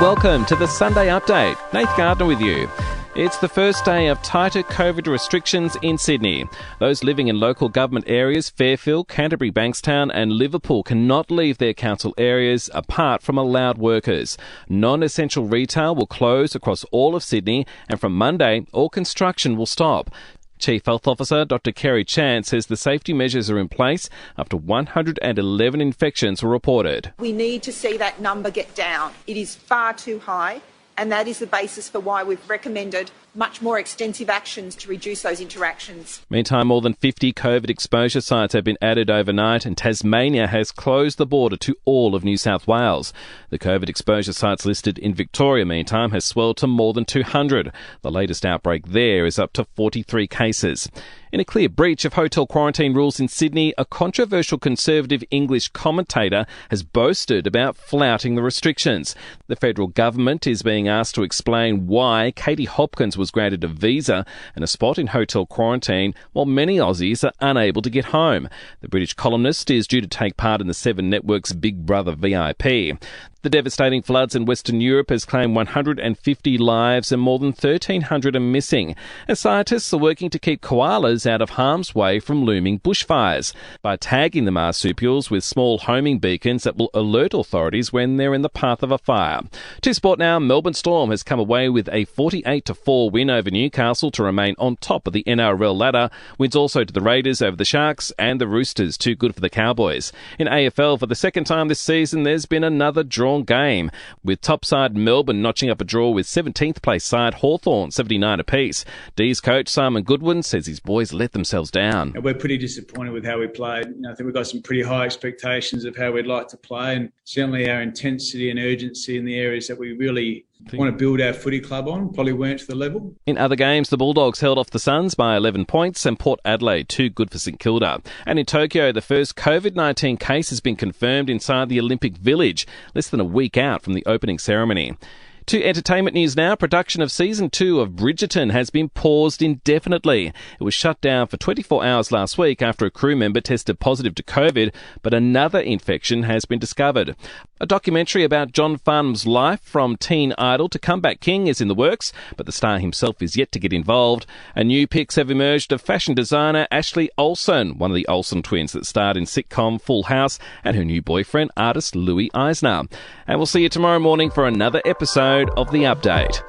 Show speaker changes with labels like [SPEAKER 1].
[SPEAKER 1] Welcome to the Sunday Update. Nath Gardner with you. It's the first day of tighter COVID restrictions in Sydney. Those living in local government areas, Fairfield, Canterbury, Bankstown and Liverpool cannot leave their council areas apart from allowed workers. Non-essential retail will close across all of Sydney, and from Monday, all construction will stop. Chief Health Officer Dr Kerry Chan says the safety measures are in place after 111 infections were reported.
[SPEAKER 2] We need to see that number get down. It is far too high, and that is the basis for why we've recommended much more extensive actions to reduce those interactions.
[SPEAKER 1] Meantime, more than 50 COVID exposure sites have been added overnight, and Tasmania has closed the border to all of New South Wales. The COVID exposure sites listed in Victoria, meantime, has swelled to more than 200. The latest outbreak there is up to 43 cases. In a clear breach of hotel quarantine rules in Sydney, a controversial Conservative English commentator has boasted about flouting the restrictions. The federal government is being asked to explain why Katie Hopkins was granted a visa and a spot in hotel quarantine while many Aussies are unable to get home. The British columnist is due to take part in the Seven Network's Big Brother VIP. The devastating floods in Western Europe has claimed 150 lives and more than 1,300 are missing. And scientists are working to keep koalas out of harm's way from looming bushfires by tagging the marsupials with small homing beacons that will alert authorities when they're in the path of a fire. To sport now, Melbourne Storm has come away with a 48-4 win over Newcastle to remain on top of the NRL ladder. Wins also to the Raiders over the Sharks and the Roosters, too good for the Cowboys. In AFL, for the second time this season, there's been another drawn game, with top side Melbourne notching up a draw with 17th place side Hawthorn 79 apiece. D's coach Simon Goodwin says his boys let themselves down.
[SPEAKER 3] We're pretty disappointed with how we played. I think we've got some pretty high expectations of how we'd like to play, and certainly our intensity and urgency in the areas that we really want to build our footy club on probably weren't to the level.
[SPEAKER 1] In other games, the Bulldogs held off the Suns by 11 points and Port Adelaide too good for St Kilda. And in Tokyo, the first COVID-19 case has been confirmed inside the Olympic Village, less than a week out from the opening ceremony. To entertainment news now, production of Season 2 of Bridgerton has been paused indefinitely. It was shut down for 24 hours last week after a crew member tested positive to COVID, but another infection has been discovered. A documentary about John Farnham's life from teen idol to comeback king is in the works, but the star himself is yet to get involved. And new pics have emerged of fashion designer Ashley Olsen, one of the Olsen twins that starred in sitcom Full House, and her new boyfriend, artist Louis Eisner. And we'll see you tomorrow morning for another episode of The Update.